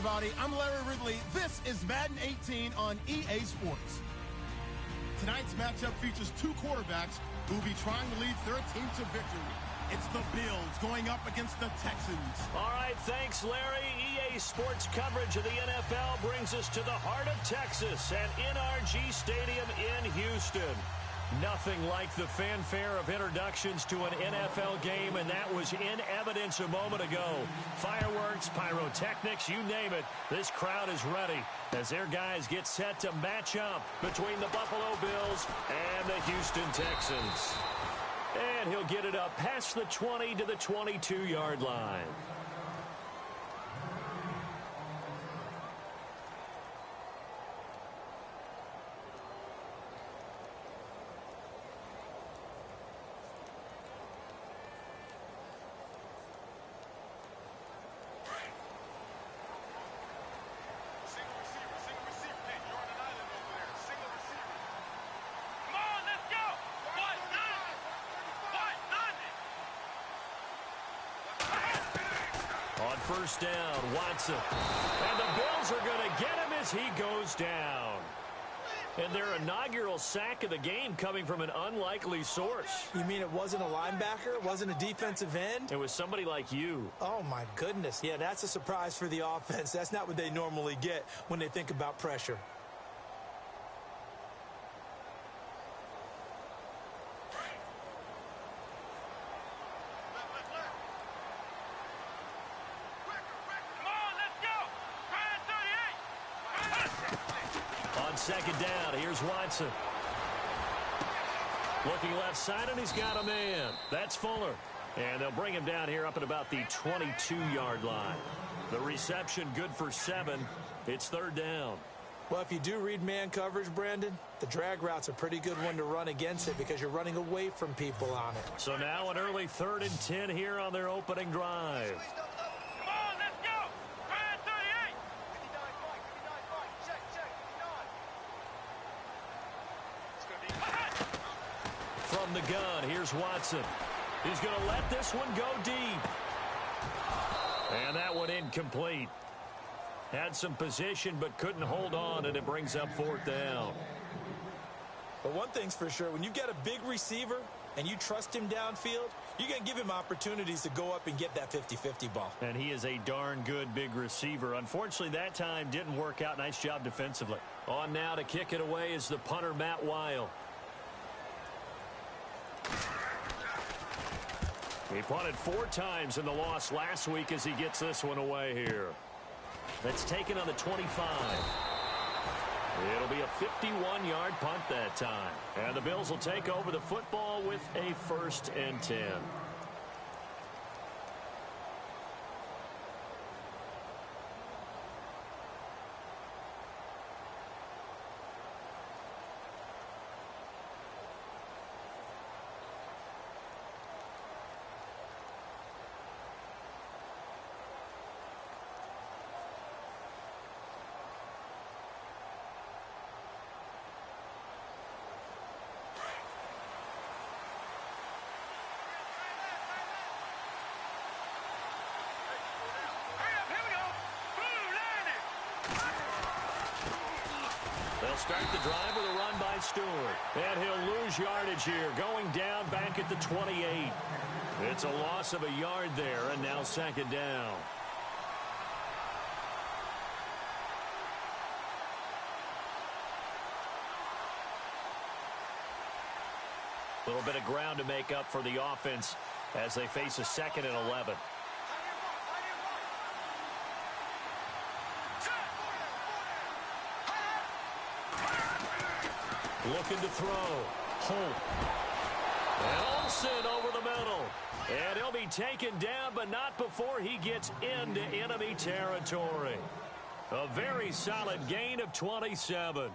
everybody. I'm Larry Ridley. This is Madden 18 on EA Sports. Tonight's matchup features two quarterbacks who will be trying to lead their team to victory. It's the Bills going up against the Texans. All right, thanks, Larry. EA Sports coverage of the NFL brings us to the heart of Texas at NRG Stadium in Houston. Nothing like the fanfare of introductions to an NFL game, and that was in evidence a moment ago. Fireworks, pyrotechnics, you name it. This crowd is ready as their guys get set to match up between the Buffalo Bills and the Houston Texans. And he'll get it up past the 20 to the 22-yard line. On first down, Watson. And the Bills are going to get him as he goes down. And their inaugural sack of the game coming from an unlikely source. You mean it wasn't a linebacker? It wasn't a defensive end? It was somebody like you. Oh, my goodness. Yeah, that's a surprise for the offense. That's not what they normally get when they think about pressure. Second down, here's Watson. Looking left side, and he's got a man. That's Fuller. And they'll bring him down here up at about the 22-yard line. The reception good for 7. It's third down. Well, if you do read man coverage, Brandon, the drag route's a pretty good one to run against it because you're running away from people on it. So now an early 3rd and 10 here on their opening drive. From the gun, here's Watson. He's going to let this one go deep. And that one incomplete. Had some position but couldn't hold on, and it brings up 4th down. But one thing's for sure, when you get a big receiver and you trust him downfield, you're going to give him opportunities to go up and get that 50-50 ball. And he is a darn good big receiver. Unfortunately, that time didn't work out. Nice job defensively. On now to kick it away is the punter, Matt Weil. He punted 4 times in the loss last week as he gets this one away here. That's taken on the 25. It'll be a 51-yard punt that time. And the Bills will take over the football with a 1st and 10. They'll start the drive with a run by Stewart. And he'll lose yardage here, going down back at the 28. It's a loss of a yard there, and now 2nd down. A little bit of ground to make up for the offense as they face a 2nd and 11. Looking to throw. Holt. And Olsen over the middle. And he'll be taken down, but not before he gets into enemy territory. A very solid gain of 27.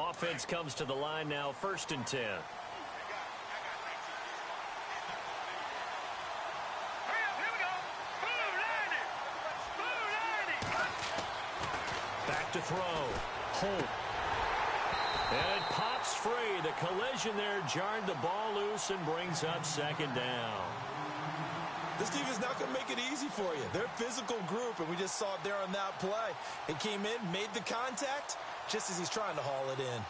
Offense comes to the line now, 1st and 10. Back to throw. Holt. And it pops free. The collision there jarred the ball loose and brings up 2nd down. This team is not going to make it easy for you. They're a physical group, and we just saw it there on that play. He came in, made the contact, just as he's trying to haul it in.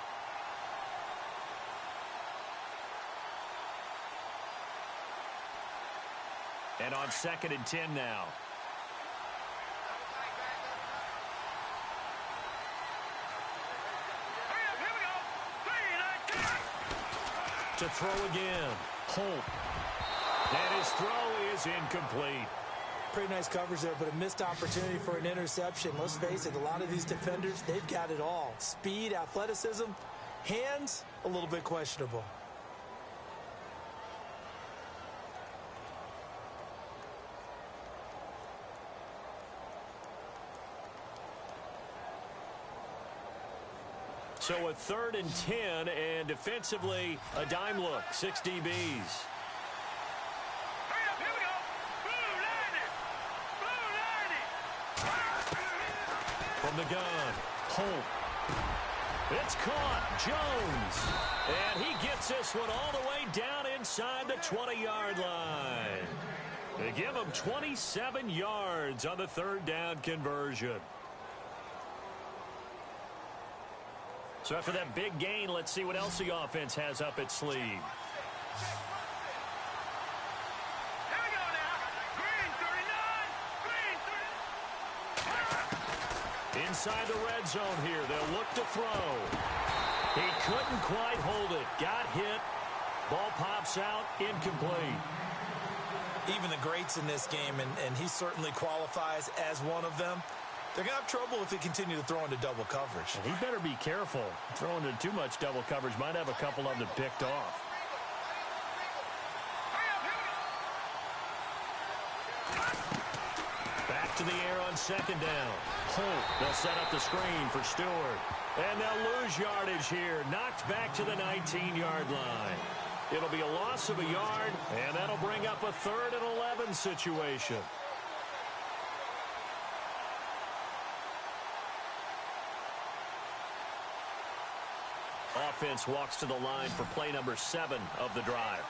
And on 2nd and 10 now. To throw again. Holt. And his throw is incomplete. Pretty nice coverage there, but a missed opportunity for an interception. Let's face it, a lot of these defenders, they've got it all. Speed, athleticism, hands, a little bit questionable. So a 3rd and 10, and defensively, a dime look, 6 DBs. From the gun, Holt. It's caught, Jones. And he gets this one all the way down inside the 20-yard line. They give him 27 yards on the 3rd down conversion. So after that big gain, let's see what else the offense has up its sleeve. Here we go now. Green 39. Inside the red zone here, they'll look to throw. He couldn't quite hold it. Got hit. Ball pops out, incomplete. Even the greats in this game, and he certainly qualifies as one of them, they're going to have trouble if they continue to throw into double coverage. He better be careful. Throwing into too much double coverage might have a couple of them picked off. Back to the air on 2nd down. Holt. They'll set up the screen for Stewart. And they'll lose yardage here. Knocked back to the 19-yard line. It'll be a loss of a yard, and that'll bring up a 3rd and 11 situation. Offense walks to the line for play number 7 of the drive.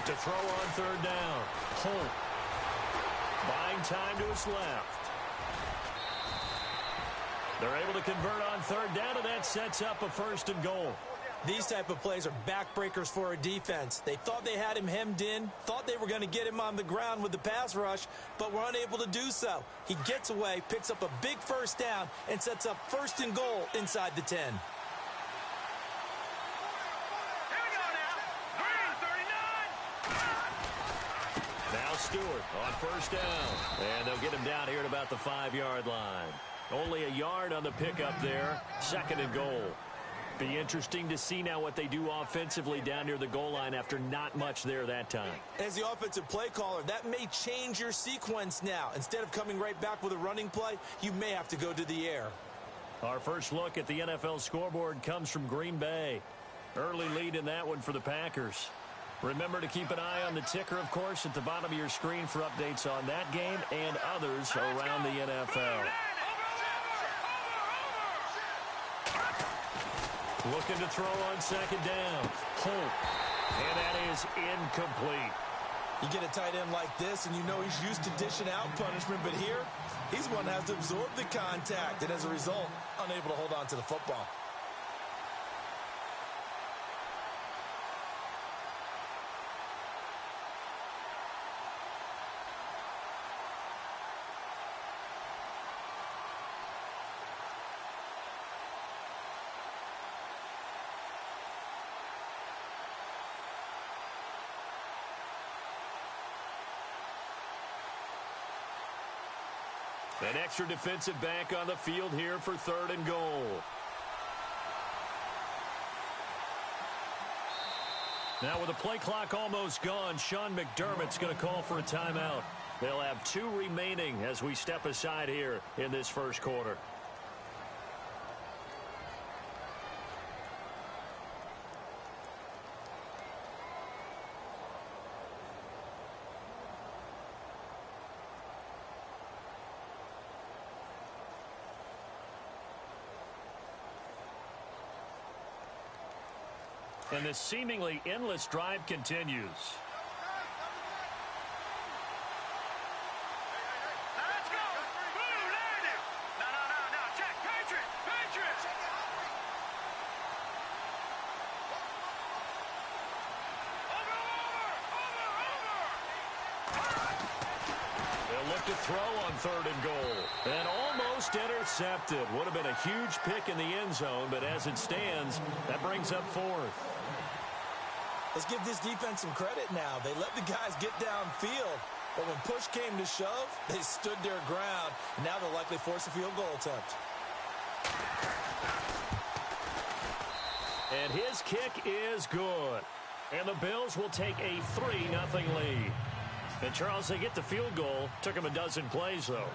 To throw on 3rd down. Holt. Buying time to his left. They're able to convert on 3rd down, and that sets up a 1st and goal. These type of plays are backbreakers for a defense. They thought they had him hemmed in, thought they were going to get him on the ground with the pass rush, but were unable to do so. He gets away, picks up a big 1st down, and sets up 1st and goal inside the 10. Now Stewart on 1st down. And they'll get him down here at about the 5-yard line. Only a yard on the pickup there. 2nd and goal. Be interesting to see now what they do offensively down near the goal line after not much there that time. As the offensive play caller, that may change your sequence now. Instead of coming right back with a running play, you may have to go to the air. Our first look at the NFL scoreboard comes from Green Bay. Early lead in that one for the Packers. Remember to keep an eye on the ticker, of course, at the bottom of your screen for updates on that game and others around the NFL. Looking to throw on 2nd down. Holt. And that is incomplete. You get a tight end like this, and you know he's used to dishing out punishment, but here, he's one that has to absorb the contact, and as a result, unable to hold on to the football. An extra defensive back on the field here for 3rd and goal. Now with the play clock almost gone, Sean McDermott's going to call for a timeout. They'll have 2 remaining as we step aside here in this first quarter. And this seemingly endless drive continues. Let's go. Boom, landed. No. Check. Patriots. Over. They'll look to throw on 3rd and goal. And almost intercepted. Would have been a huge pick in the end zone, but as it stands, that brings up 4th. Let's give this defense some credit now. They let the guys get downfield. But when push came to shove, they stood their ground. And now they'll likely force a field goal attempt. And his kick is good. And the Bills will take a 3-0 lead. And, Charles, they get the field goal. Took them a dozen plays, though.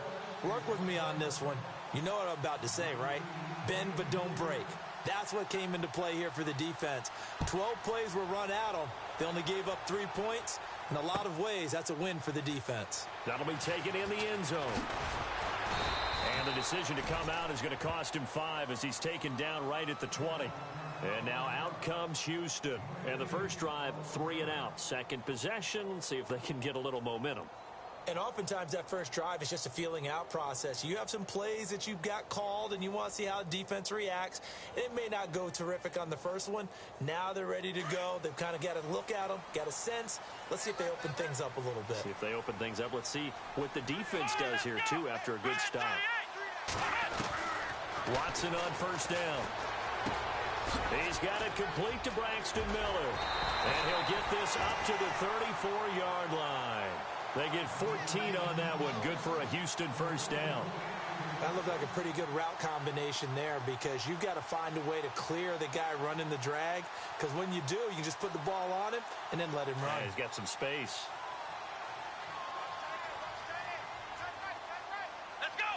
Work with me on this one. You know what I'm about to say, right? Bend but don't break. That's what came into play here for the defense. 12 plays were run at them. They only gave up 3 points. In a lot of ways, that's a win for the defense. That'll be taken in the end zone. And the decision to come out is going to cost him 5 as he's taken down right at the 20. And now out comes Houston. And the first drive, 3 and out. Second possession, let's see if they can get a little momentum. And oftentimes that first drive is just a feeling out process. You have some plays that you've got called and you want to see how defense reacts. And it may not go terrific on the first one. Now they're ready to go. They've kind of got to look at them, got a sense. Let's see if they open things up a little bit. See if they open things up. Let's see what the defense does here, too, after a good stop. Watson on first down. He's got it complete to Braxton Miller. And he'll get this up to the 34-yard line. They get 14 on that one. Good for a Houston first down. That looked like a pretty good route combination there because you've got to find a way to clear the guy running the drag. Because when you do, you can just put the ball on him and then let him run. Yeah, he's got some space. Let's go.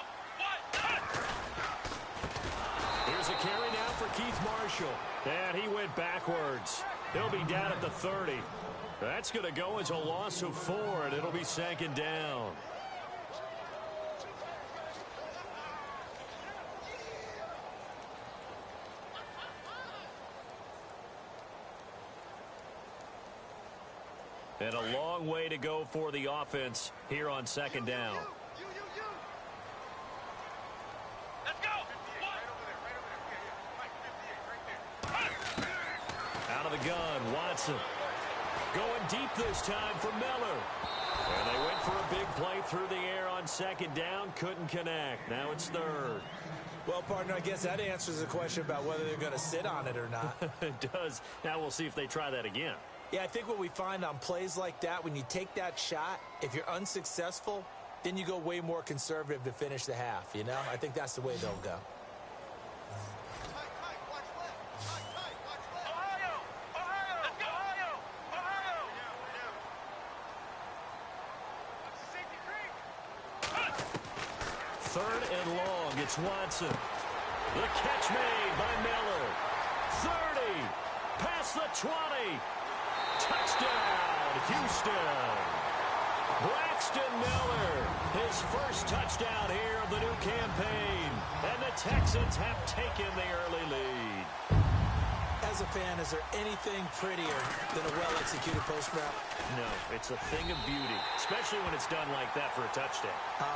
Here's a carry now for Keith Marshall. And he went backwards. He'll be down at the 30. That's going to go as a loss of 4, and it'll be 2nd down. And a long way to go for the offense here on 2nd down. Let's go. Out of the gun, Watson. Going deep this time for Miller. And they went for a big play through the air on 2nd down. Couldn't connect. Now it's 3rd. Well, partner, I guess that answers the question about whether they're going to sit on it or not. It does. Now we'll see if they try that again. Yeah, I think what we find on plays like that, when you take that shot, if you're unsuccessful, then you go way more conservative to finish the half, you know? I think that's the way they'll go. Third and long, it's Watson. The catch made by Miller. 30, past the 20. Touchdown, Houston. Braxton Miller, his first touchdown here of the new campaign. And the Texans have taken the early lead. As a fan, is there anything prettier than a well-executed post route? No, it's a thing of beauty, especially when it's done like that for a touchdown.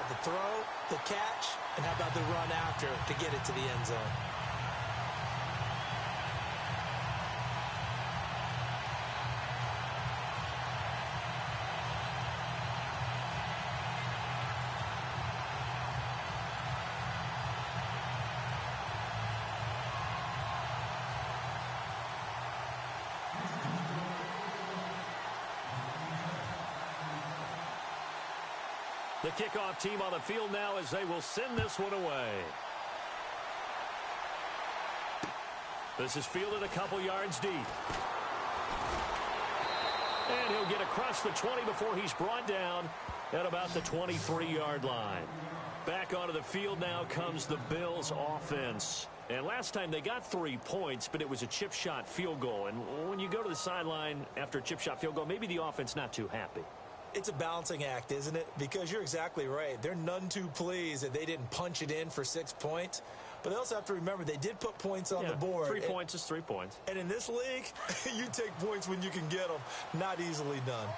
The throw, the catch, and how about the run after to get it to the end zone? The kickoff team on the field now as they will send this one away. This is fielded a couple yards deep. And he'll get across the 20 before he's brought down at about the 23-yard line. Back onto the field now comes the Bills offense. And last time they got 3 points, but it was a chip shot field goal. And when you go to the sideline after a chip shot field goal, maybe the offense not too happy. It's a balancing act, isn't it? Because you're exactly right. They're none too pleased that they didn't punch it in for 6 points. But they also have to remember they did put points on the board. 3 points is 3 points. And in this league, you take points when you can get them. Not easily done.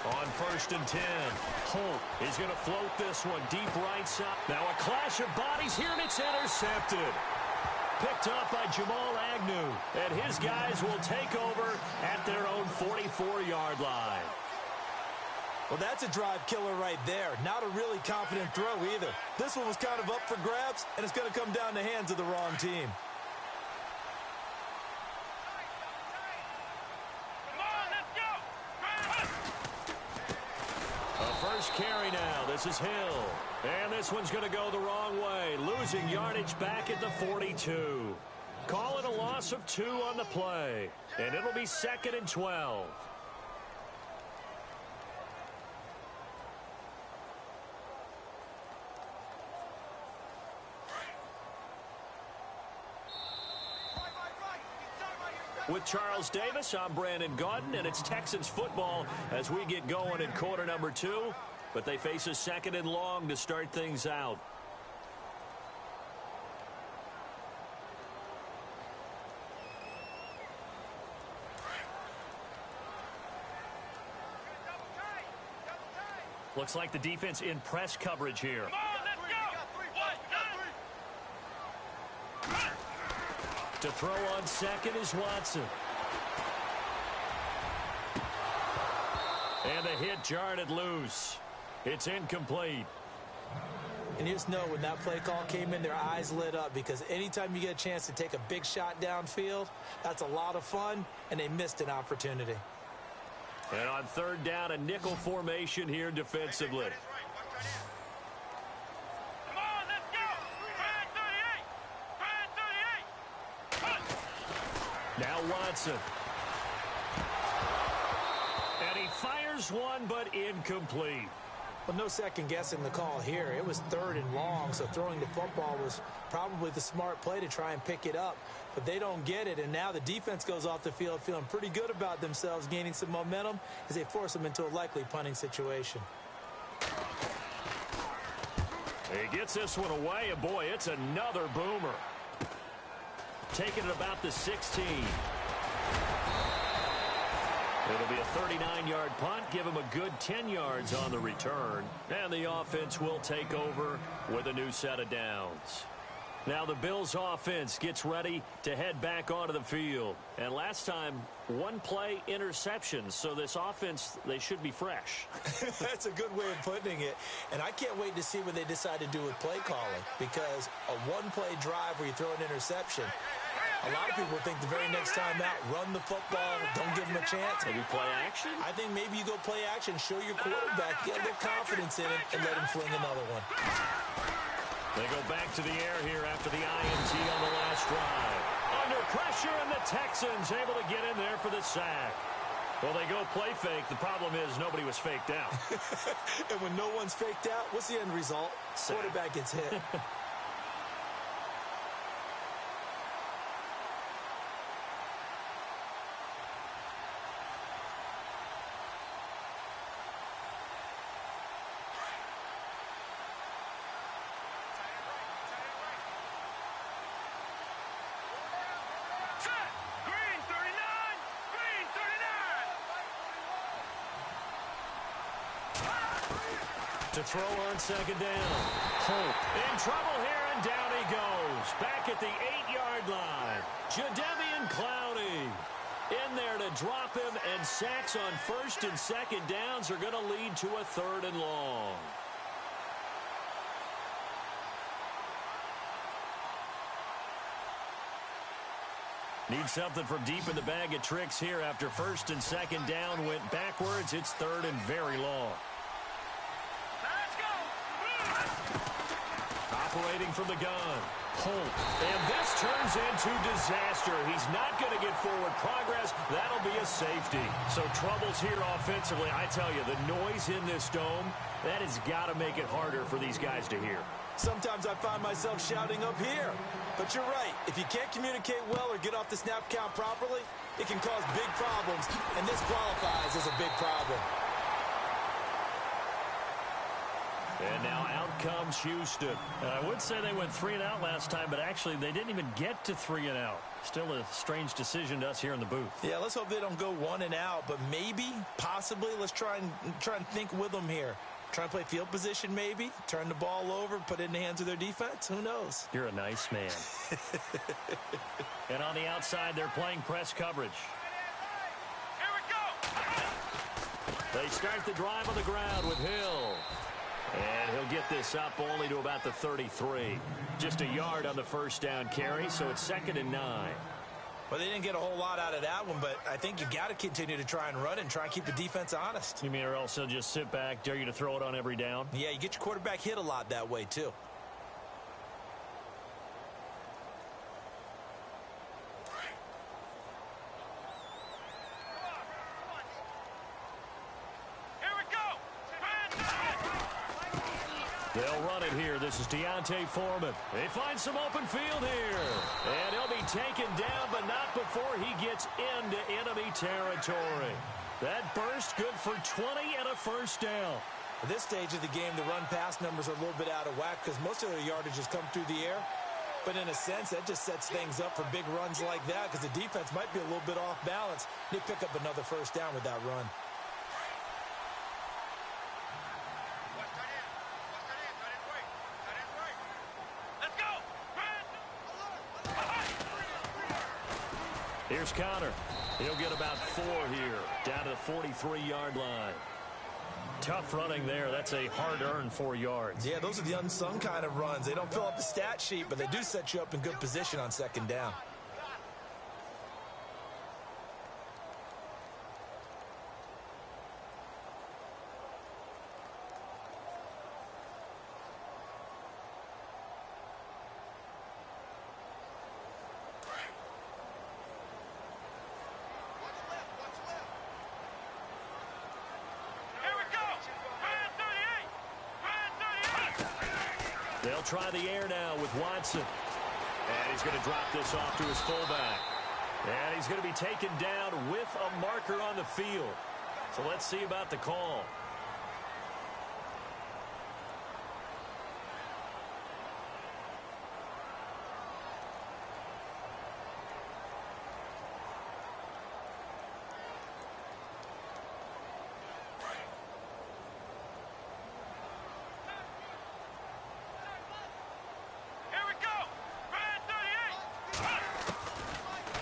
On 1st and 10, Holt is going to float this one deep right side. Now a clash of bodies here, and it's intercepted. Picked up by Jamal Agnew, and his guys will take over at their own 44-yard line. Well, that's a drive killer right there. Not a really confident throw either. This one was kind of up for grabs, and it's going to come down the hands of the wrong team. First carry now. This is Hill. And this one's going to go the wrong way. Losing yardage back at the 42. Call it a loss of 2 on the play. And it'll be 2nd and 12. With Charles Davis, I'm Brandon Gaudin, and it's Texans football as we get going in quarter number 2. But they face a 2nd and long to start things out. Looks like the defense in press coverage here. To throw on 2nd is Watson. And the hit jarred it loose. It's incomplete. And you just know when that play call came in, their eyes lit up, because anytime you get a chance to take a big shot downfield, that's a lot of fun, and they missed an opportunity. And on 3rd down, a nickel formation here defensively. Now Watson. And he fires one, but incomplete. Well, no second guessing the call here. It was 3rd and long, so throwing the football was probably the smart play to try and pick it up. But they don't get it, and now the defense goes off the field feeling pretty good about themselves, gaining some momentum as they force them into a likely punting situation. He gets this one away, and boy, it's another boomer. Taking it about the 16. It'll be a 39-yard punt, give him a good 10 yards on the return. And the offense will take over with a new set of downs. Now the Bills offense gets ready to head back onto the field. And last time, 1 play interception. So this offense, they should be fresh. That's a good way of putting it. And I can't wait to see what they decide to do with play calling. Because a 1-play drive where you throw an interception, a lot of people think the very next time out, run the football, don't give them a chance. Maybe play action? I think maybe you go play action, show your quarterback, get a little confidence in it, and let him fling another one. They go back to the air here after the INT on the last drive. Under pressure, and the Texans able to get in there for the sack. Well, they go play fake. The problem is nobody was faked out. And when no one's faked out, what's the end result? Sack. Quarterback gets hit. To throw on 2nd down. Holt in trouble here, and down he goes. Back at the 8-yard line. Jadeveon Clowney in there to drop him, and sacks on 1st and 2nd downs are going to lead to a 3rd and long. Need something from deep in the bag of tricks here after 1st and 2nd down went backwards. It's 3rd and very long. Operating from the gun. Holt. And this turns into disaster. He's not going to get forward progress. That'll be a safety. So troubles here offensively. I tell you, the noise in this dome, that has got to make it harder for these guys to hear. Sometimes I find myself shouting up here. But you're right. If you can't communicate well or get off the snap count properly, it can cause big problems. And this qualifies as a big problem. And now out comes Houston. I would say they went 3 and out last time, but actually they didn't even get to 3 and out. Still a strange decision to us here in the booth. Yeah, let's hope they don't go 1 and out, but maybe, possibly, let's try and think with them here. Try and play field position maybe, turn the ball over, put it in the hands of their defense. Who knows? You're a nice man. And on the outside, they're playing press coverage. Here we go. They start the drive on the ground with Hill. And he'll get this up only to about the 33. Just a yard on the first down carry, so it's 2nd and 9. Well, they didn't get a whole lot out of that one, but I think you got to continue to try and run and try and keep the defense honest. You mean or else they'll just sit back, dare you to throw it on every down? Yeah, you get your quarterback hit a lot that way, too. They'll run it here. This is Deontay Foreman. They find some open field here. And he'll be taken down, but not before he gets into enemy territory. That burst good for 20 and a first down. At this stage of the game, the run-pass numbers are a little bit out of whack because most of their yardage has come through the air. But in a sense, that just sets things up for big runs like that because the defense might be a little bit off balance. They pick up another first down with that run. Here's Connor. He'll get about 4 here, down to the 43-yard line. Tough running there. That's a hard-earned 4 yards. Yeah, those are the unsung kind of runs. They don't fill up the stat sheet, but they do set you up in good position on 2nd down. They'll try the air now with Watson. And he's going to drop this off to his fullback. And he's going to be taken down with a marker on the field. So let's see about the call.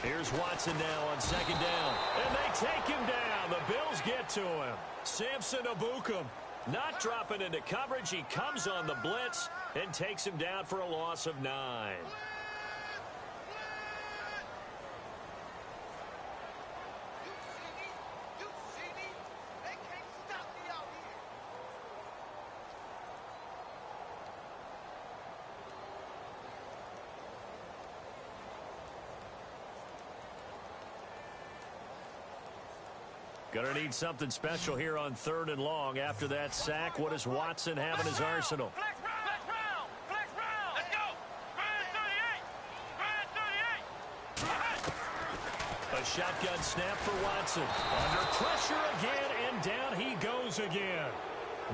Here's Watson now on 2nd down. And they take him down. The Bills get to him. Samson Abukum not dropping into coverage. He comes on the blitz and takes him down for a loss of 9. Going to need something special here on 3rd and long. After that sack, what does Watson have in his arsenal? Flex round. Let's go. Brand 38. A shotgun snap for Watson. Under pressure again, and down he goes again.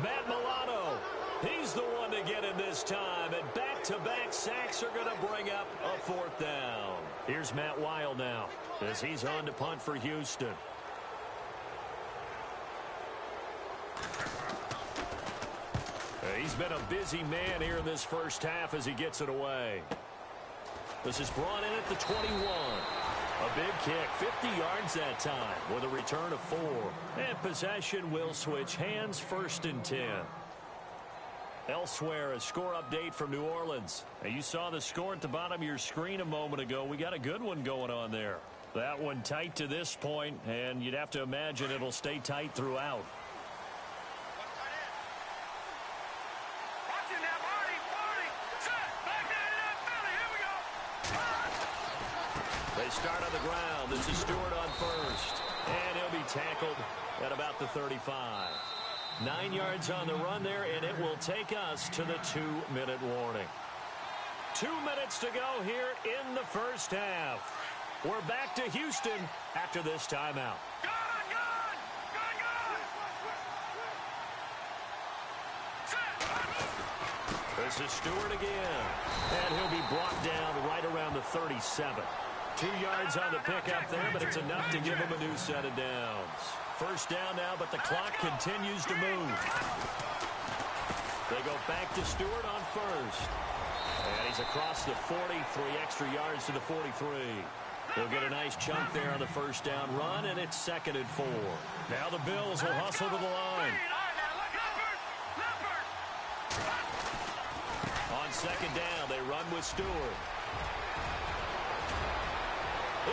Matt Milano, he's the one to get him this time. And back-to-back sacks are going to bring up a 4th down. Here's Matt Wild now as he's on to punt for Houston. He's been a busy man here in this first half as he gets it away. This is brought in at the 21. A big kick, 50 yards that time with a return of 4. And possession will switch hands, 1st and 10. Elsewhere, a score update from New Orleans. Now, you saw the score at the bottom of your screen a moment ago. We got a good one going on there. That one tight to this point, and you'd have to imagine it'll stay tight throughout. Watching that, Marty. Set. They start on the ground. This is Stewart on first. And he'll be tackled at about the 35. 9 yards on the run there, and it will take us to the 2-minute warning. 2 minutes to go here in the first half. We're back to Houston after this timeout. This is Stewart again. And he'll be brought down right around the 37. 2 yards on the pickup there, but it's enough to give him a new set of downs. First down now, but the clock continues to move. They go back to Stewart on first. And he's across the 40, 3 extra yards to the 43. He'll get a nice chunk there on the first down run, and it's 2nd and 4. Now the Bills will hustle to the line. On 2nd down, they run with Stewart.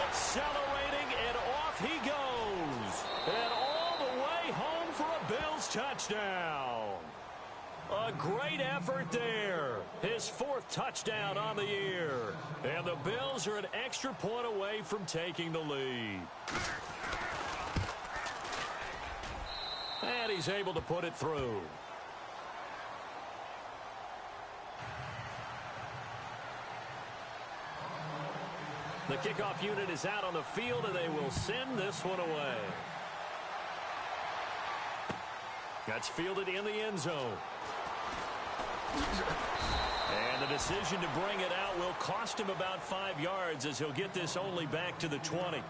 Accelerating, and off he goes. And all the way home for a Bills touchdown. A great effort there. His 4th touchdown on the year. And the Bills are an extra point away from taking the lead. And he's able to put it through. The kickoff unit is out on the field, and they will send this one away. That's fielded in the end zone. And the decision to bring it out will cost him about 5 yards as he'll get this only back to the 20.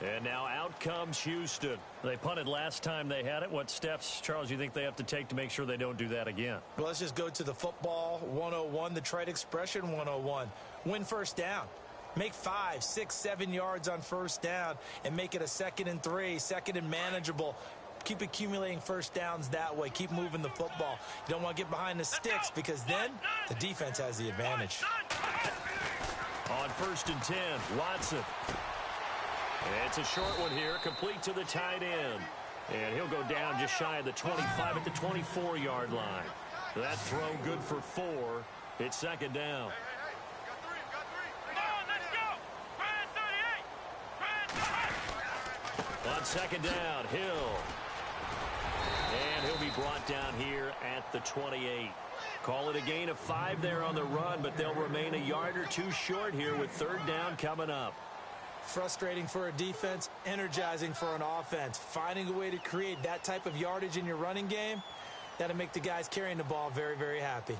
And now out comes Houston. They punted last time they had it. What steps, Charles, you think they have to take to make sure they don't do that again? Well, let's just go to the football 101, the trade expression 101. Win first down. Make 5, 6, 7 yards on first down and make it a 2nd and 3, 2nd and manageable. Keep accumulating first downs that way. Keep moving the football. You don't want to get behind the sticks because then the defense has the advantage. On 1st and 10, Watson. It's a short one here, complete to the tight end. And he'll go down just shy of the 25 at the 24-yard line. That throw good for 4. It's 2nd down. On 2nd down, Hill. And he'll be brought down here at the 28. Call it a gain of 5 there on the run, but they'll remain a yard or 2 short here with 3rd down coming up. Frustrating for a defense, energizing for an offense. Finding a way to create that type of yardage in your running game, that'll make the guys carrying the ball very, very happy.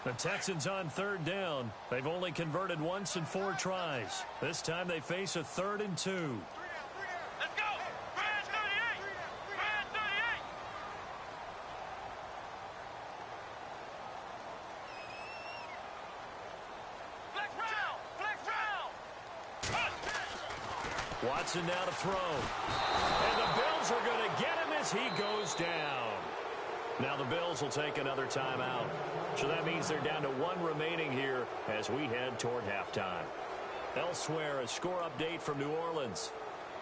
The Texans on 3rd down. They've only converted once in 4 tries. This time they face a 3rd and 2. Let's go! Brand 38! Brand 38! Flex round! Flex round! Watson now to throw. And the Bills are going to get him as he goes down. Now the Bills will take another timeout. So that means they're down to 1 remaining here as we head toward halftime. Elsewhere, a score update from New Orleans.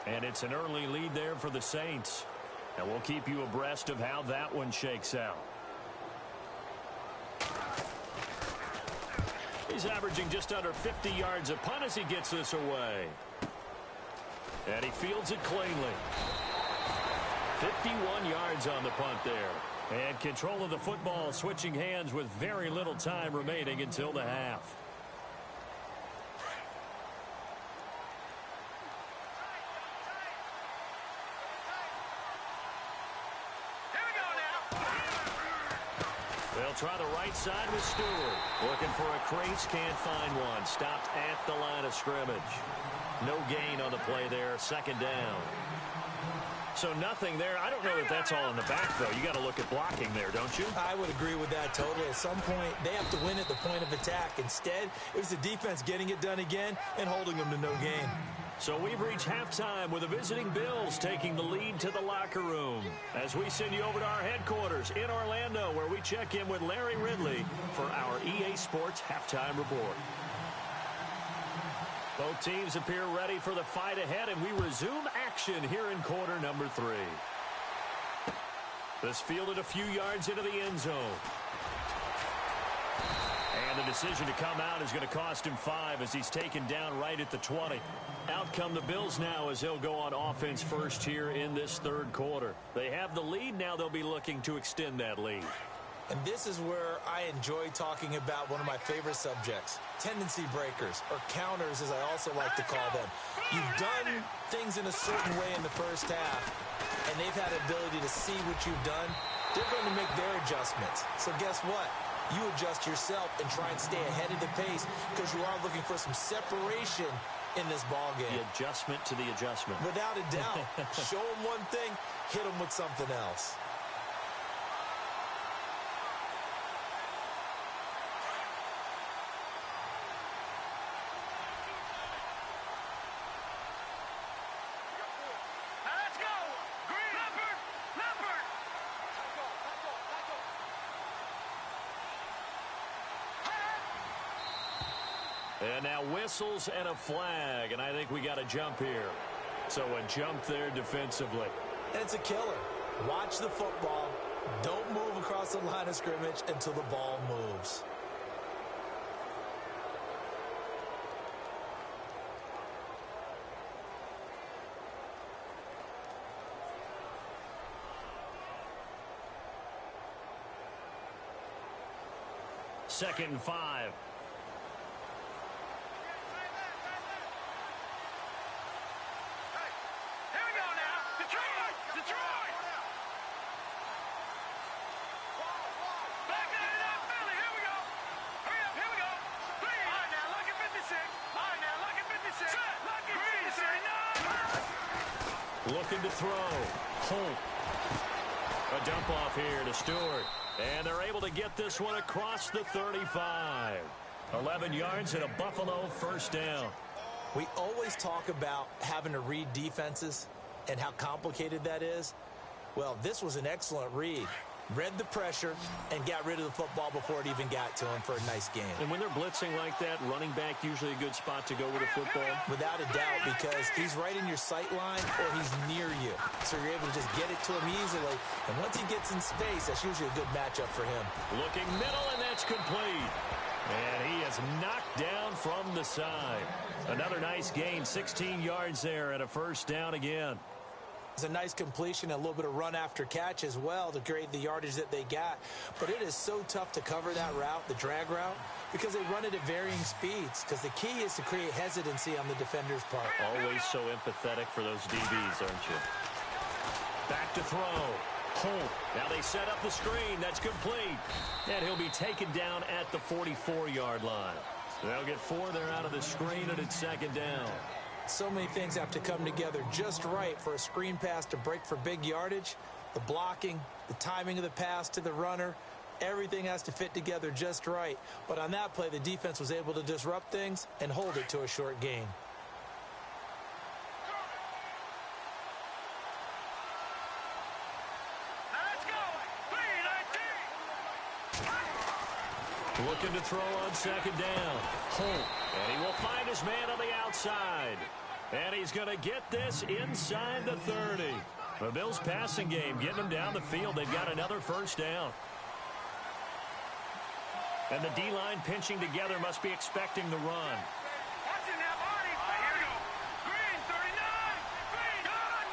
And it's an early lead there for the Saints. And we'll keep you abreast of how that one shakes out. He's averaging just under 50 yards a punt as he gets this away. And he fields it cleanly. 51 yards on the punt there. And control of the football switching hands with very little time remaining until the half. Here we go now! They'll try the right side with Stewart. Looking for a crease, can't find one. Stopped at the line of scrimmage. No gain on the play there, 2nd down. So nothing there. I don't know that that's all in the back, though. You got to look at blocking there, don't you? I would agree with that totally. At some point, they have to win at the point of attack. Instead, it was the defense getting it done again and holding them to no gain. So we've reached halftime with the visiting Bills taking the lead to the locker room. As we send you over to our headquarters in Orlando, where we check in with Larry Ridley for our EA Sports Halftime Report. Both teams appear ready for the fight ahead, and we resume action here in quarter number 3. This fielded a few yards into the end zone. And the decision to come out is going to cost him 5 as he's taken down right at the 20. Out come the Bills now as they'll go on offense first here in this third quarter. They have the lead. Now they'll be looking to extend that lead. And this is where I enjoy talking about one of my favorite subjects, tendency breakers, or counters as I also like to call them. You've done things in a certain way in the first half, and they've had the ability to see what you've done. They're going to make their adjustments. So guess what? You adjust yourself and try and stay ahead of the pace because you are looking for some separation in this ball game. The adjustment to the adjustment. Without a doubt. Show them one thing, hit them with something else. Let's go! Green! Leopard! Leopard! And now whistles and a flag, and I think we got a jump here. So a jump there defensively. And it's a killer. Watch the football. Don't move across the line of scrimmage until the ball moves. Second and 5. Hey, here we go now. Detroit! Detroit! Back it up, Philly. Here we go. Hurry up, here we go. 3. All right, now, lucky 56. All right, now, lucky 56. Lucky 56. Looking to throw. Holt. A dump off here to Stewart. And they're able to get this one across the 35. 11 yards and a Buffalo first down. We always talk about having to read defenses and how complicated that is. Well, this was an excellent read. Read the pressure and got rid of the football before it even got to him for a nice game. And when they're blitzing like that, running back usually a good spot to go with a football. Without a doubt, because he's right in your sight line or he's near you. So you're able to just get it to him easily. And once he gets in space, that's usually a good matchup for him. Looking middle, and that's complete. And he is knocked down from the side. Another nice gain, 16 yards there and a first down again. It's a nice completion, a little bit of run after catch as well to create the yardage that they got. But it is so tough to cover that route, the drag route, because they run it at varying speeds. Because the key is to create hesitancy on the defender's part. Always so empathetic for those DBs, aren't you? Back to throw. Holt. Now they set up the screen. That's complete. And he'll be taken down at the 44-yard line. They'll get 4 there out of the screen, and it's second down. So many things have to come together just right for a screen pass to break for big yardage. The blocking, the timing of the pass to the runner, everything has to fit together just right. But on that play, the defense was able to disrupt things and hold it to a short gain. Let's go! 3-19. Looking to throw on second down. Holt. And he will find his man on the outside. And he's going to get this inside the 30. The Bills passing game getting them down the field. They've got another first down. And the D-line pinching together must be expecting the run. Watch it now, Barney. All right, here we go. Green, 39. Green, gone.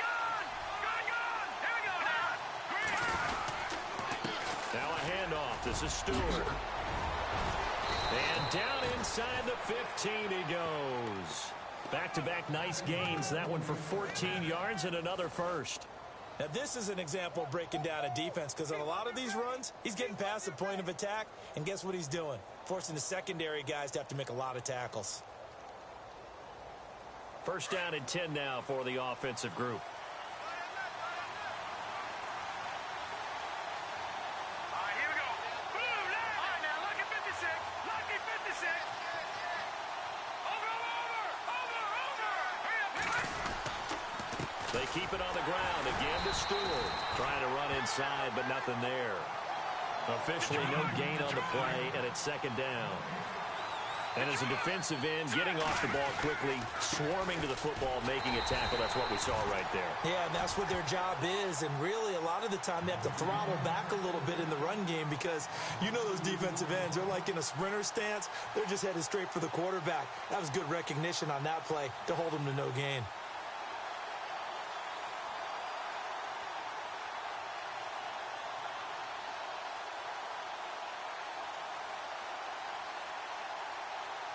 Here we go now. Green. Now a handoff. This is Stewart. And down inside the 15 he goes. Back-to-back nice gains. That one for 14 yards and another first. Now, this is an example of breaking down a defense because on a lot of these runs, he's getting past the point of attack, and guess what he's doing? Forcing the secondary guys to have to make a lot of tackles. First down and 10 now for the offensive group. All right, here we go. Blue, left. All right, now, lucky 56. Lucky 56. Over. Hurry up. They keep it on the ground. Again to Stewart. Trying to run inside, but nothing there. Officially no gain on the play, and it's second down. And as a defensive end, getting off the ball quickly, swarming to the football, making a tackle, that's what we saw right there. Yeah, and that's what their job is. And really, a lot of the time, they have to throttle back a little bit in the run game because you know those defensive ends, they're like in a sprinter stance. They're just headed straight for the quarterback. That was good recognition on that play to hold them to no gain.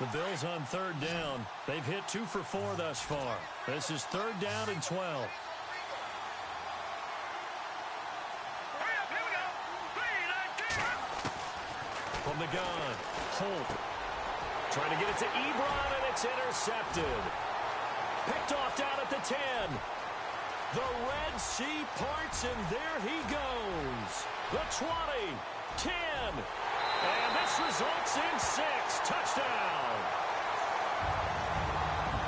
The Bills on third down. They've hit 2 for 4 thus far. This is third down and 12. Hurry up, here we go. 3, 19. From the gun, Holt. Trying to get it to Ebron, and it's intercepted. Picked off down at the 10. The Red Sea parts, and there he goes. The 20, 10. And this results in 6. Touchdown.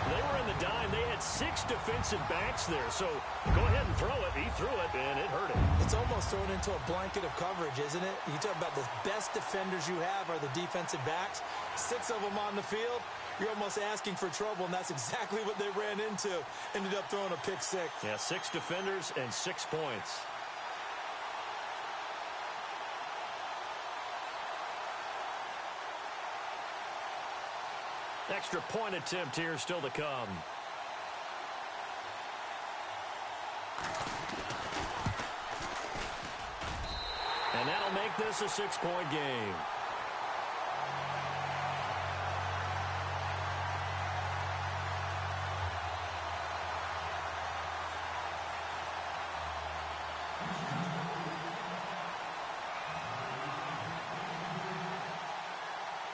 They were in the dime. They had 6 defensive backs there. So go ahead and throw it. He threw it, and it hurt him. It's almost thrown into a blanket of coverage, isn't it? You talk about the best defenders you have are the defensive backs. 6 of them on the field. You're almost asking for trouble, and that's exactly what they ran into. Ended up throwing a pick 6. Yeah, 6 defenders and 6 points. Extra point attempt here still to come. And that'll make this a 6-point game.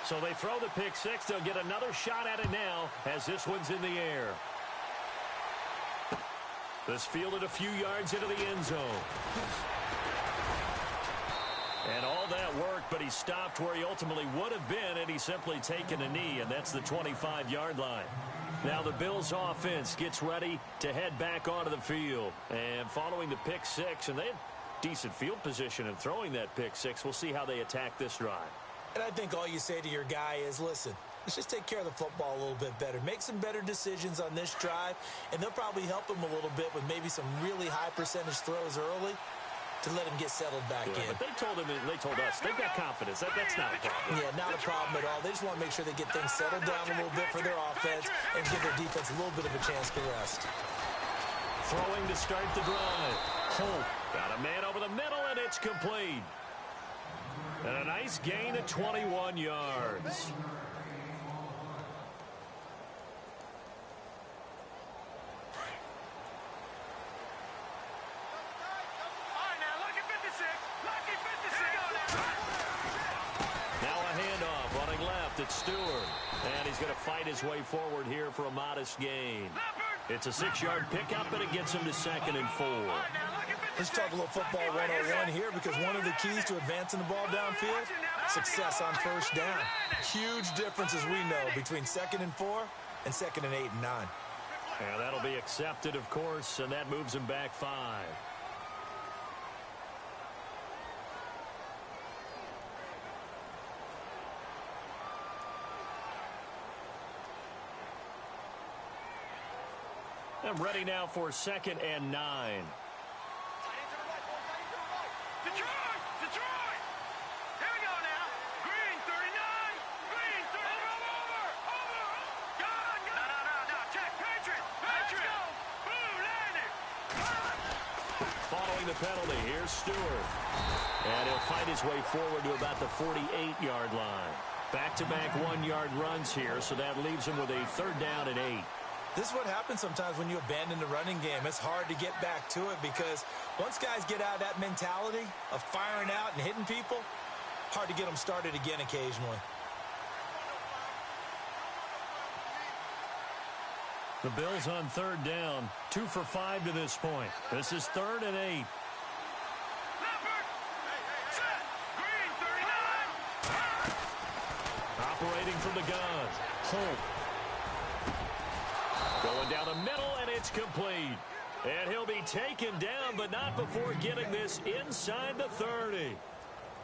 So they throw the pick 6. They'll get another shot at it now as this one's in the air. This fielded a few yards into the end zone. And all that worked, but he stopped where he ultimately would have been had he simply taken a knee, and that's the 25-yard line. Now the Bills offense gets ready to head back onto the field. And following the pick 6, and they had decent field position in throwing that pick 6. We'll see how they attack this drive. And I think all you say to your guy is, listen, let's just take care of the football a little bit better. Make some better decisions on this drive, and they'll probably help him a little bit with maybe some really high percentage throws early to let him get settled back in. But they told us, they've got confidence. That's not a problem. Yeah, not a problem at all. They just want to make sure they get things settled down a little bit for their offense and give their defense a little bit of a chance to rest. Throwing to start the drive. Holt got a man over the middle, and it's complete. And a nice gain of 21 yards. Now a handoff running left. It's Stewart. And he's going to fight his way forward here for a modest gain. It's a 6-yard pickup, and it gets him to 2nd and 4. Let's talk a little football 101 here, because one of the keys to advancing the ball downfield, success on first down. Huge difference, as we know, between 2nd and 4 and 2nd and 8 and 9. And that'll be accepted, of course, and that moves him back 5. I'm ready now for 2nd and 9. Detroit! Here we go now. Green 39. Green 30. Over. Gone. No. Check. Patriot. Blue landing. Following the penalty, here's Stewart. And he'll fight his way forward to about the 48-yard line. Back-to-back 1-yard runs here, so that leaves him with a 3rd down and 8. This is what happens sometimes when you abandon the running game. It's hard to get back to it because once guys get out of that mentality of firing out and hitting people, hard to get them started again occasionally. The Bills on 3rd down, 2 for 5 to this point. This is 3rd and 8. Operating from the gun, Holt. Going down the middle, and it's complete. And he'll be taken down, but not before getting this inside the 30.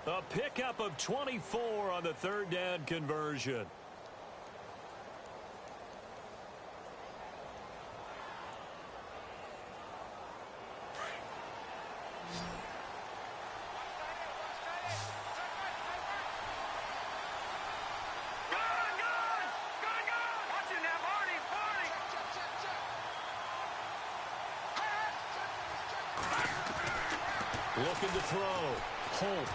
A pickup of 24 on the 3rd down conversion. Looking to throw. Holt.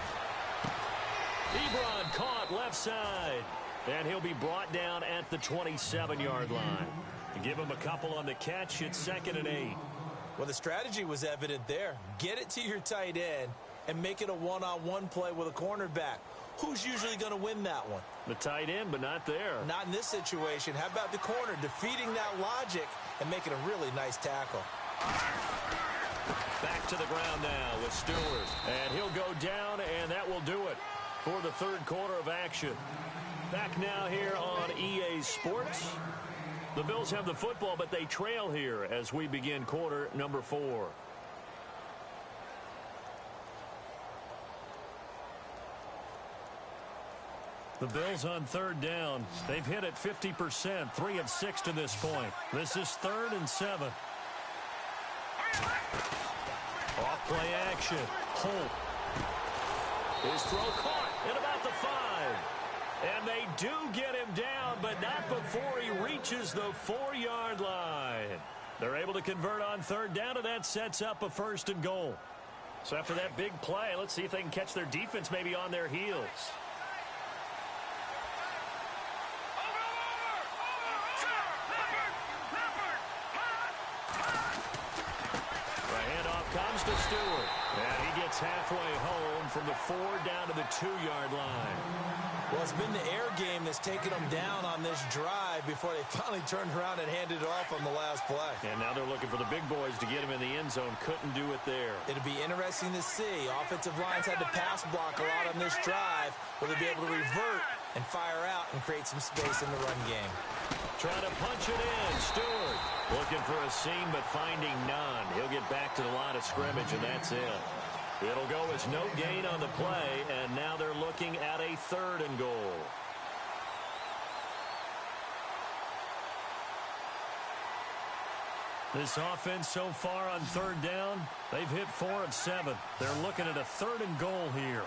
Ebron caught left side. And he'll be brought down at the 27-yard line. Give him a couple on the catch. It's 2nd and 8. Well, the strategy was evident there. Get it to your tight end and make it a one-on-one play with a cornerback. Who's usually going to win that one? The tight end, but not there. Not in this situation. How about the corner defeating that logic and making a really nice tackle? Back to the ground now with Stewart. And he'll go down, and that will do it for the third quarter of action. Back now here on EA Sports. The Bills have the football, but they trail here as we begin quarter number 4. The Bills on 3rd down. They've hit it 50%, 3 of 6 to this point. This is 3rd and 7. Off play action. Holt. His throw caught at about the 5. And they do get him down, but not before he reaches the 4-yard line. They're able to convert on 3rd down, and that sets up a 1st and goal. So after that big play, let's see if they can catch their defense maybe on their heels. Comes to Stewart, and he gets halfway home from the 4 down to the 2-yard line. Well, it's been the air game that's taken them down on this drive before they finally turned around and handed it off on the last play. And now they're looking for the big boys to get him in the end zone. Couldn't do it there. It'll be interesting to see. Offensive lines had to pass block a lot on this drive. Will they be able to revert and fire out and create some space in the run game? Trying to punch it in. Stewart looking for a seam, but finding none. He'll get back to the line of scrimmage, and that's it. It'll go as no gain on the play, and now they're looking at a 3rd and goal. This offense so far on 3rd down, they've hit 4 of 7. They're looking at a 3rd and goal here.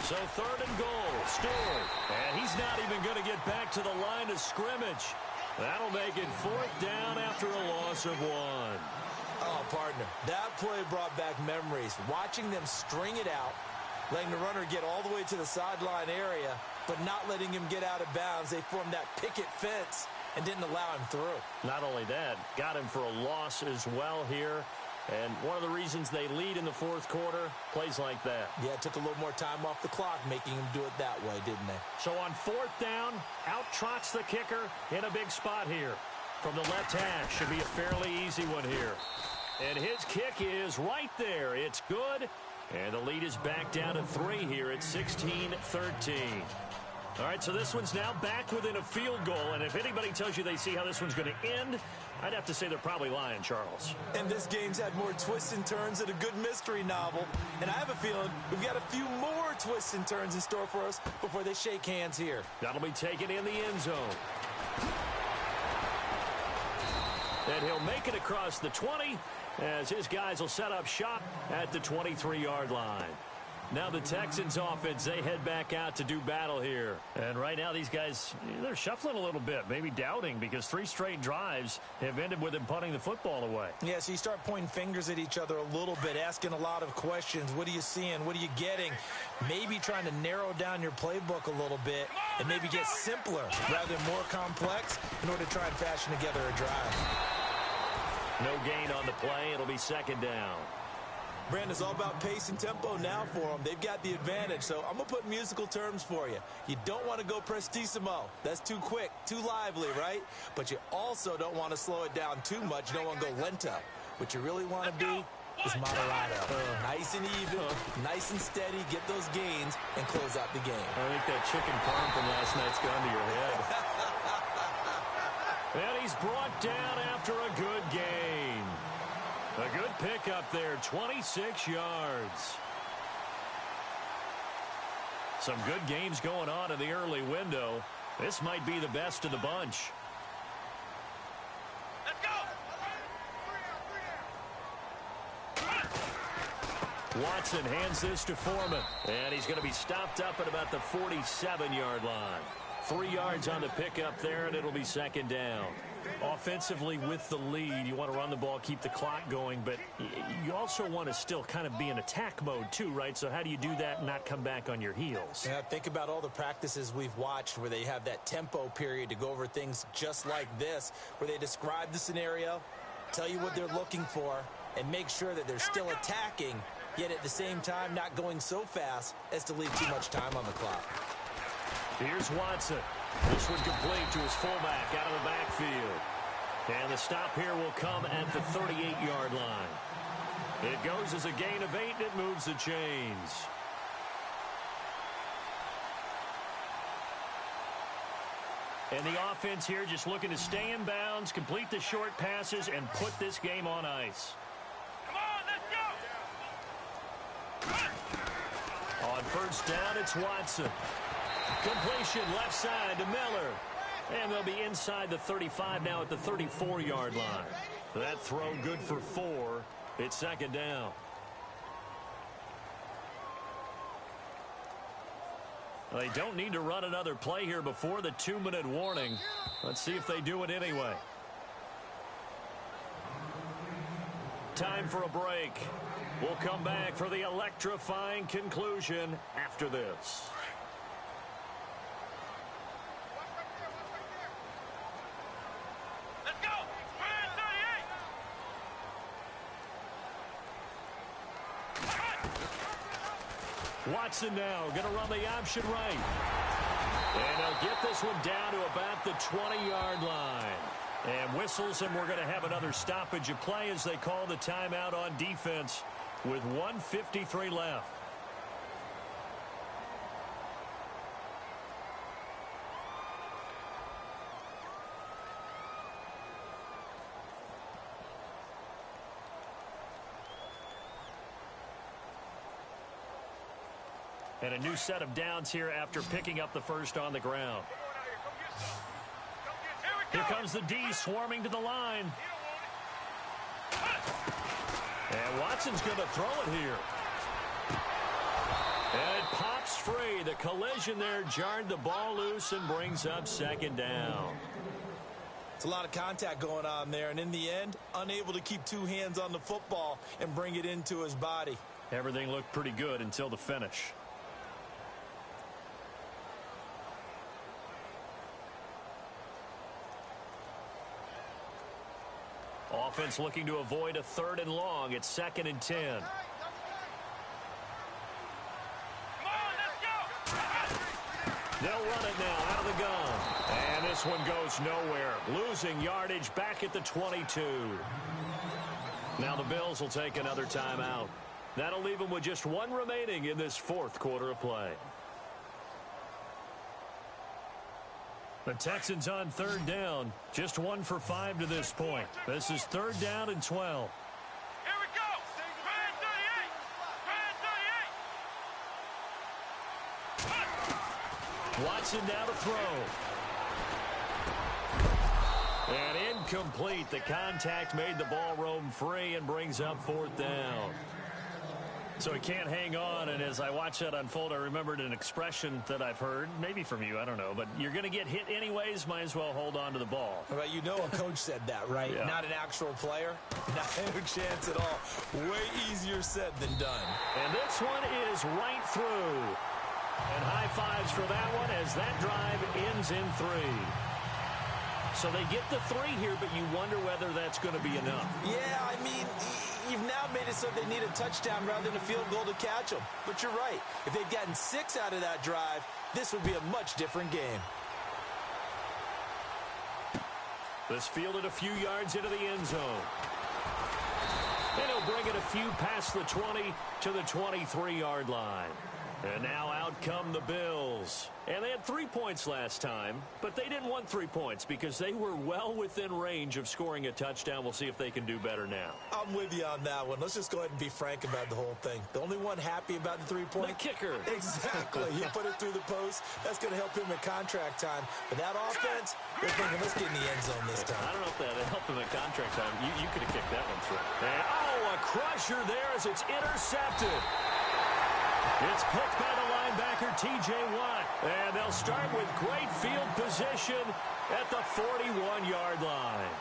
So 3rd and goal, Stewart. And he's not even going to get back to the line of scrimmage. That'll make it 4th down after a loss of 1. Oh, partner, that play brought back memories. Watching them string it out, letting the runner get all the way to the sideline area, but not letting him get out of bounds. They formed that picket fence and didn't allow him through. Not only that, got him for a loss as well here. And one of the reasons they lead in the 4th quarter, plays like that. Yeah, it took a little more time off the clock, making him do it that way, didn't they? So on 4th down, out trots the kicker in a big spot here. From the left hash, should be a fairly easy one here. And his kick is right there. It's good. And the lead is back down to 3 here at 16-13. All right, so this one's now back within a field goal. And if anybody tells you they see how this one's going to end, I'd have to say they're probably lying, Charles. And this game's had more twists and turns than a good mystery novel. And I have a feeling we've got a few more twists and turns in store for us before they shake hands here. That'll be taken in the end zone. And he'll make it across the 20 as his guys will set up shop at the 23-yard line. Now the Texans offense, they head back out to do battle here. And right now these guys, they're shuffling a little bit, maybe doubting, because 3 straight drives have ended with them punting the football away. Yeah, so you start pointing fingers at each other a little bit, asking a lot of questions. What are you seeing? What are you getting? Maybe trying to narrow down your playbook a little bit and maybe get simpler rather than more complex in order to try and fashion together a drive. No gain on the play. It'll be 2nd down. Brandon, it's all about pace and tempo now for them. They've got the advantage, so I'm going to put musical terms for you. You don't want to go prestissimo. That's too quick, too lively, right? But you also don't want to slow it down too much. You don't want to go lento. What you really want to be is moderato. Nice and even, nice and steady, get those gains, and close out the game. I think that chicken parm from last night's gone to your head. And he's brought down after a good gain. A good pickup there, 26 yards. Some good games going on in the early window. This might be the best of the bunch. Let's go! Watson hands this to Foreman. And he's going to be stopped up at about the 47-yard line. 3 yards on the pickup there, and it'll be 2nd down. Offensively with the lead, you want to run the ball, keep the clock going, but you also want to still kind of be in attack mode too, right? So how do you do that and not come back on your heels? Yeah, think about all the practices we've watched where they have that tempo period to go over things just like this, where they describe the scenario, tell you what they're looking for, and make sure that they're still attacking, yet at the same time not going so fast as to leave too much time on the clock. Here's Watson. This one complete to his fullback out of the backfield. And the stop here will come at the 38-yard line. It goes as a gain of 8, and it moves the chains. And the offense here just looking to stay in bounds, complete the short passes, and put this game on ice. Come on, let's go! On first down, it's Watson. Completion left side to Miller. And they'll be inside the 35 now at the 34-yard line. That throw good for 4. It's second down. They don't need to run another play here before the 2-minute warning. Let's see if they do it anyway. Time for a break. We'll come back for the electrifying conclusion after this. Let's go! Grand 38! Watson now going to run the option right. And he'll get this one down to about the 20-yard line. And whistles, and we're going to have another stoppage of play as they call the timeout on defense with 1:53 left. And a new set of downs here after picking up the first on the ground. Here comes the D swarming to the line. And Watson's going to throw it here. And it pops free. The collision there jarred the ball loose and brings up second down. It's a lot of contact going on there, and in the end, unable to keep two hands on the football and bring it into his body. Everything looked pretty good until the finish. Offense looking to avoid a 3rd and long. It's 2nd and 10. Come on, let's go! They'll run it now out of the gun. And this one goes nowhere. Losing yardage back at the 22. Now the Bills will take another timeout. That'll leave them with just 1 remaining in this 4th quarter of play. The Texans on 3rd down. Just 1 for 5 to this point. This is 3rd down and 12. Here we go! Grand 38! Grand 38! Watson now to throw. And incomplete. The contact made the ball roam free and brings up 4th down. So he can't hang on, and as I watch that unfold, I remembered an expression that I've heard, maybe from you, I don't know, but you're going to get hit anyways, might as well hold on to the ball. Right, you know a coach said that, right? Yeah. Not an actual player. Not a chance at all. Way easier said than done. And this one is right through. And high fives for that one as that drive ends in 3. So they get the 3 here, but you wonder whether that's going to be enough. Yeah, I mean, you've now made it so they need a touchdown rather than a field goal to catch them. But you're right. If they'd gotten 6 out of that drive, this would be a much different game. This fielded a few yards into the end zone. And he'll bring it a few past the 20 to the 23-yard line. And now out come the Bills. And they had 3 points last time, but they didn't want 3 points because they were well within range of scoring a touchdown. We'll see if they can do better now. I'm with you on that one. Let's just go ahead and be frank about the whole thing. The only one happy about the 3-point? The kicker. Exactly. He put it through the post. That's going to help him at contract time. But that offense, they're thinking, let's get in the end zone this time. I don't know if that helped him at contract time. You could have kicked that one through. And, a crusher there as it's intercepted. It's picked by the linebacker, T.J. Watt. And they'll start with great field position at the 41-yard line.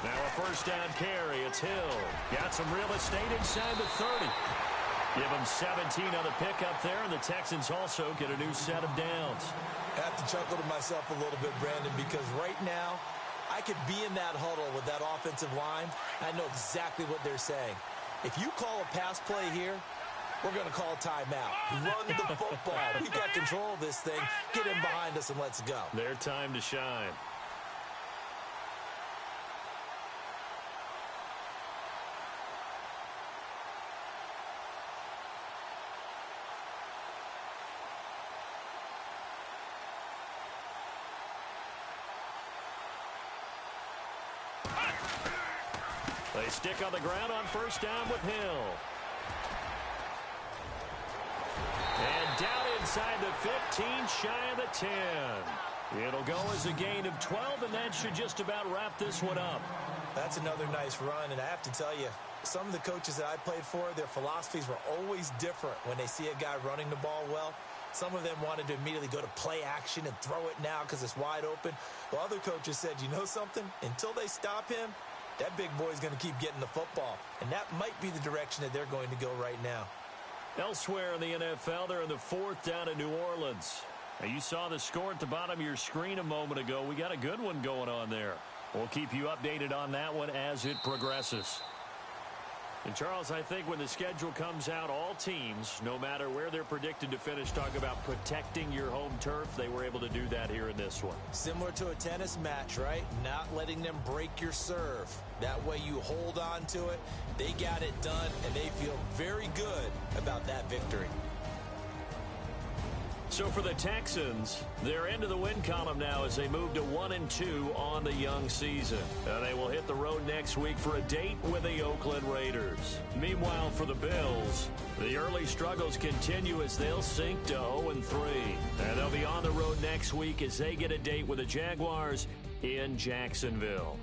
Now a first down carry. It's Hill. Got some real estate inside the 30. Give him 17 on the pickup there, and the Texans also get a new set of downs. I have to chuckle to myself a little bit, Brandon, because right now I could be in that huddle with that offensive line. I know exactly what they're saying. If you call a pass play here, we're going to call a timeout. Run the football. We've got control of this thing. Get him behind us and let's go. Their time to shine. They stick on the ground on first down with Hill. And down inside the 15, shy of the 10. It'll go as a gain of 12, and that should just about wrap this one up. That's another nice run, and I have to tell you, some of the coaches that I played for, their philosophies were always different when they see a guy running the ball well. Some of them wanted to immediately go to play action and throw it now because it's wide open. While other coaches said, you know something? Until they stop him, that big boy's going to keep getting the football. And that might be the direction that they're going to go right now. Elsewhere in the NFL, they're in the fourth down in New Orleans. Now, you saw the score at the bottom of your screen a moment ago. We got a good one going on there. We'll keep you updated on that one as it progresses. And, Charles, I think when the schedule comes out, all teams, no matter where they're predicted to finish, talk about protecting your home turf. They were able to do that here in this one. Similar to a tennis match, right? Not letting them break your serve. That way you hold on to it. They got it done, and they feel very good about that victory. So for the Texans, they're into the win column now as they move to 1-2 on the young season. They will hit the road next week for a date with the Oakland Raiders. Meanwhile, for the Bills, the early struggles continue as they'll sink to 0-3. And they'll be on the road next week as they get a date with the Jaguars in Jacksonville.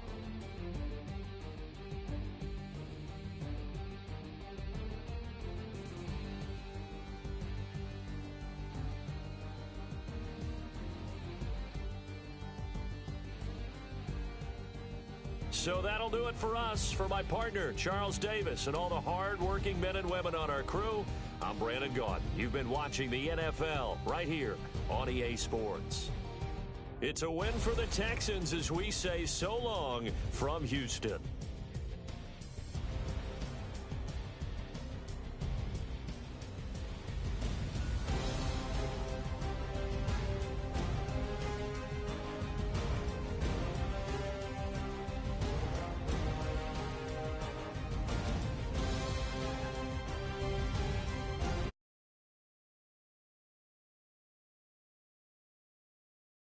So that'll do it for us. For my partner, Charles Davis, and all the hard-working men and women on our crew, I'm Brandon Gaudin. You've been watching the NFL right here on EA Sports. It's a win for the Texans as we say so long from Houston.